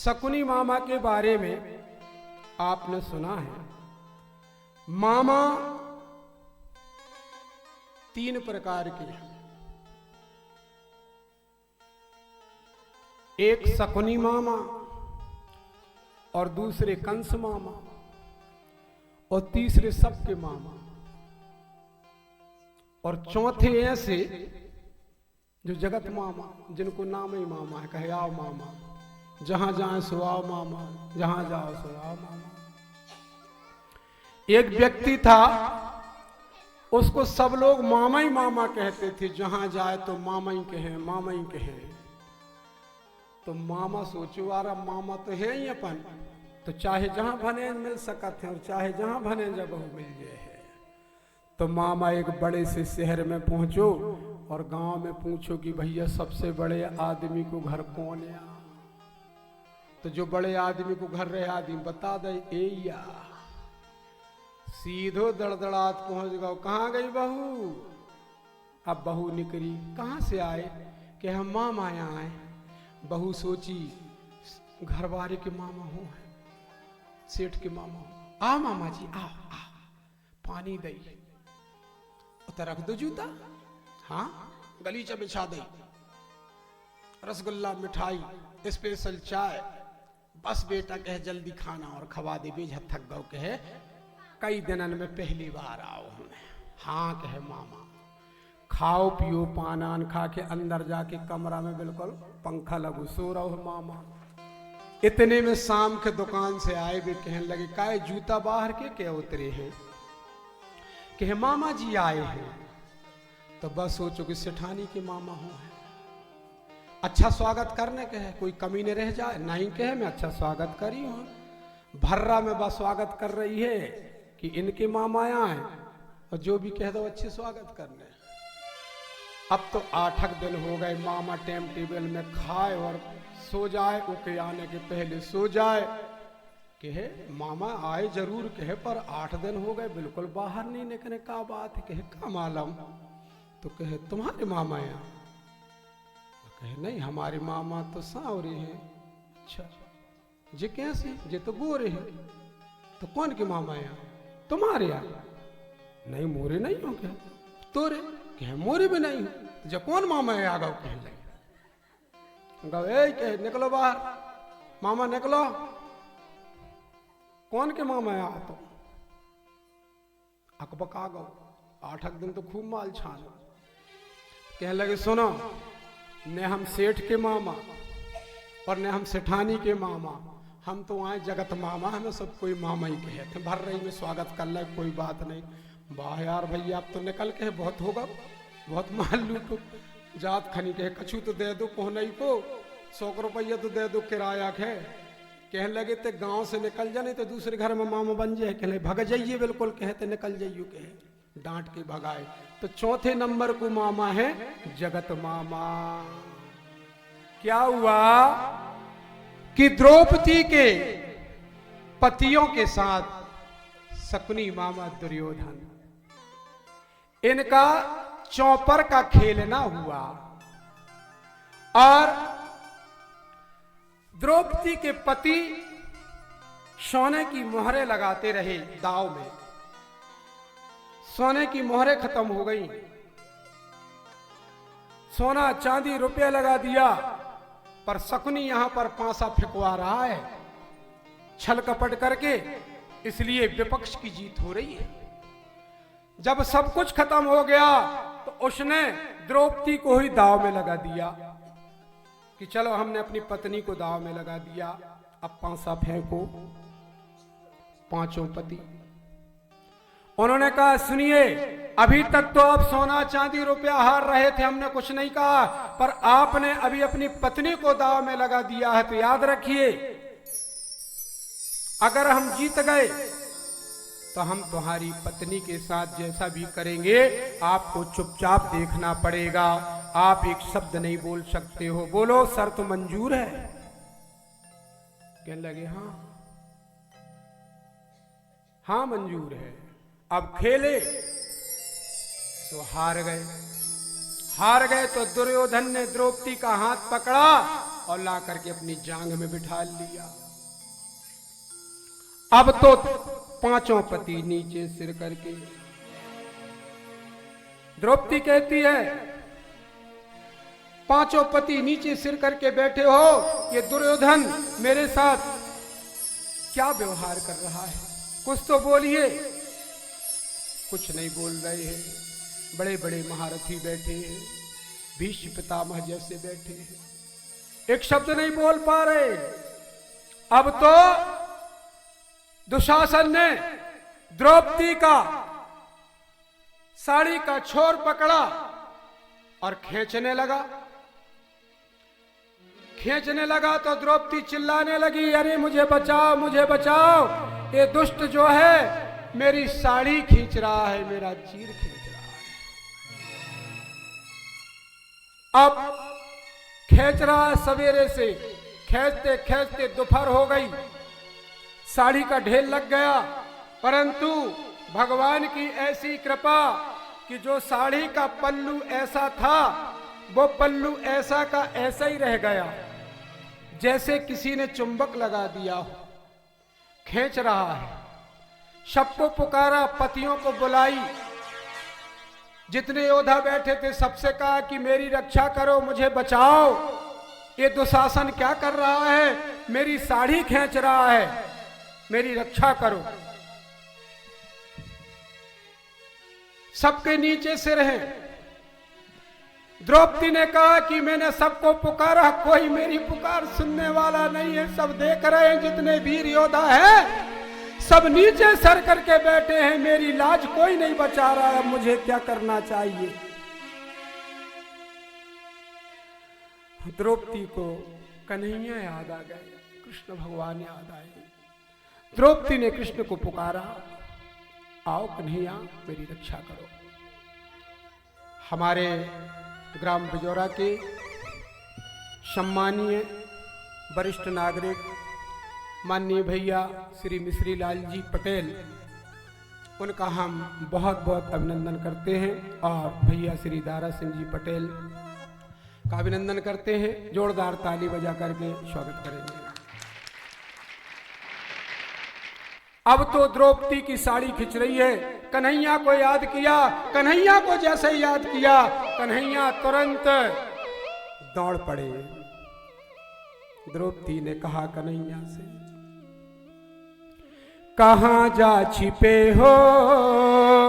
शकुनी मामा के बारे में आपने सुना है। मामा तीन प्रकार के हैं। एक शकुनी मामा और दूसरे कंस मामा और तीसरे सबके मामा और चौथे ऐसे जो जगत मामा, जिनको नाम ही मामा है। कहे आओ मामा, जहां जाए सो आओ मामा, जहां जाओ सो आओ मामा। एक व्यक्ति था, उसको सब लोग मामा ही मामा कहते थे। जहां जाए तो मामा ही कहे, मामा ही कहे। तो मामा सोचो वारा मामा तो है ही अपन, तो चाहे जहां भने मिल सकते हैं और चाहे जहां भने जब मिल जाए। तो मामा एक बड़े से शहर में पहुंचो और गांव में पूछो कि भैया सबसे बड़े आदमी को घर कौन है। तो जो बड़े आदमी को घर रहे आदमी बता दे या सीधो दड़दड़ात पहुंच गए। कहाँ गई बहू? अब बहू निकली। कहाँ से आए? कि हम मामा यहाँ आए। बहू सोची घर वाले के मामा हो, सेठ के मामा हो। आ मामा जी आ, पानी दई तो रख दो जूता, हाँ गलीचा बिछा दई, रसगुल्ला मिठाई स्पेशल चाय। बस बेटा कहे जल्दी खाना और खवा दे, बेज थक गौ। कहे कई दिनन में पहली बार आओ हमें। हाँ कहे मामा। खाओ पियो पान आन खा के अंदर जाके कमरा में बिल्कुल पंखा लगू सो रहो मामा। इतने में शाम के दुकान से आए भी कहने लगे काहे जूता बाहर के क्या उतरे हैं? कहे मामा जी आए हैं। तो बस सोचो कि सेठानी के मामा हो है। अच्छा स्वागत करने के है, कोई कमी नहीं रह जाए। नहीं कहे मैं अच्छा स्वागत करी हूं। भर्रा में बस स्वागत कर रही है कि इनके मामा आए और जो भी कह दो अच्छे स्वागत करने। अब तो 8 दिन हो गए। मामा टाइम टेबल में खाए और सो जाए, उनके आने के पहले सो जाए। कहे मामा आए जरूर, कहे पर 8 दिन हो गए बिल्कुल बाहर नहीं निकले। का बात है? कहे का मालूम? तो कहे तुम्हारे मामा यहाँ? कहे नहीं हमारे मामा तो सांवरे हैं। अच्छा जे कैसे? जे तो गोरे हैं। तो कौन के मामा यहाँ? तुम्हारे यहाँ? नहीं मोरे नहीं हो। क्या तोरे? कहे मोरे भी नहीं हो। तो जब कौन मामा है? आ गौ कहने लगे। गए कहे निकलो बाहर, मामा निकलो। कौन के मामा है? आ तो अकबक आ गौ। 8 दिन तो खूब माल छान। कहने लगे सुनो, ने हम सेठ के मामा और ने हम सेठानी के मामा, हम तो आए जगत मामा। हमें सब कोई मामा ही कहे थे। भर रही में स्वागत कर ले, कोई बात नहीं। वाह यार भैया आप तो निकल के बहुत होगा, बहुत माल लूटो। जात खनी कहे कछु तो दे दो कोहनई को, 100 रुपया तो दे दो किराया है। कहने लगे ते गांव से निकल जा, नहीं तो दूसरे घर में मामा बन जाए। कहने भग जाइए बिल्कुल, कहते निकल जाइए। कहे डांट के भगाए। तो चौथे नंबर को मामा है जगत मामा। क्या हुआ कि द्रौपदी के पतियों के साथ शकुनी मामा दुर्योधन, इनका चौपर का खेलना हुआ और द्रौपदी के पति सोने की मोहरें लगाते रहे दाव में। सोने की मोहरें खत्म हो गई। सोना चांदी रुपया लगा दिया, पर शकुनी यहां पर पांसा फेंकवा रहा है छल कपट करके। इसलिए विपक्ष की जीत हो रही है। जब सब कुछ खत्म हो गया तो उसने द्रौपदी को ही दाव में लगा दिया कि चलो हमने अपनी पत्नी को दाव में लगा दिया, अब पांसा फेंको। पांचों पति उन्होंने कहा सुनिए, अभी तक तो आप सोना चांदी रुपया हार रहे थे, हमने कुछ नहीं कहा, पर आपने अभी अपनी पत्नी को दाव में लगा दिया है। तो याद रखिए अगर हम जीत गए तो हम तुम्हारी पत्नी के साथ जैसा भी करेंगे आपको चुपचाप देखना पड़ेगा। आप एक शब्द नहीं बोल सकते हो। बोलो शर्त मंजूर है? कहने लगे हाँ हाँ मंजूर है। अब खेले तो हार गए। हार गए तो दुर्योधन ने द्रौपदी का हाथ पकड़ा और ला करके अपनी जांग में बिठा लिया। अब तो पांचों पति नीचे सिर करके, द्रौपदी कहती है पांचों पति नीचे सिर करके बैठे हो, ये दुर्योधन मेरे साथ क्या व्यवहार कर रहा है, कुछ तो बोलिए। कुछ नहीं बोल रहे हैं। बड़े बड़े महारथी बैठे हैं, भीष्म पितामह जैसे बैठे हैं, एक शब्द नहीं बोल पा रहे। अब तो दुशासन ने द्रौपदी का साड़ी का छोर पकड़ा और खींचने लगा तो द्रौपदी चिल्लाने लगी, अरे मुझे बचाओ, मुझे बचाओ, ये दुष्ट जो है मेरी साड़ी खींच रहा है, मेरा चीर खींच रहा है। अब खींच रहा है सवेरे से, खींचते खींचते दोपहर हो गई, साड़ी का ढेर लग गया। परंतु भगवान की ऐसी कृपा कि जो साड़ी का पल्लू ऐसा था वो पल्लू ऐसा का ऐसा ही रह गया, जैसे किसी ने चुंबक लगा दिया हो। खींच रहा है, सबको पुकारा, पतियों को बुलाई, जितने योद्धा बैठे थे सबसे कहा कि मेरी रक्षा करो, मुझे बचाओ, ये दुशासन क्या कर रहा है, मेरी साड़ी खींच रहा है, मेरी रक्षा करो। सबके नीचे सिर हैं। द्रौपदी ने कहा कि मैंने सबको पुकारा, कोई मेरी पुकार सुनने वाला नहीं है, सब देख रहे हैं, जितने वीर योद्धा हैं सब नीचे सर करके बैठे हैं, मेरी लाज कोई नहीं बचा रहा है, मुझे क्या करना चाहिए। द्रौपदी को कन्हैया याद आ गए, कृष्ण भगवान याद आए। द्रौपदी ने कृष्ण को पुकारा, आओ कन्हैया मेरी रक्षा करो। हमारे ग्राम बिजौरा के सम्मानीय वरिष्ठ नागरिक माननीय भैया श्री मिश्री लाल जी पटेल, उनका हम बहुत बहुत अभिनंदन करते हैं, और भैया श्री दारा सिंह जी पटेल का अभिनंदन करते हैं। जोरदार ताली बजा करके स्वागत करेंगे। अब तो द्रौपदी की साड़ी खिंच रही है, कन्हैया को याद किया, कन्हैया को जैसे याद किया, कन्हैया तुरंत दौड़ पड़े। द्रौपदी ने कहा कन्हैया से, कहां जा छिपे हो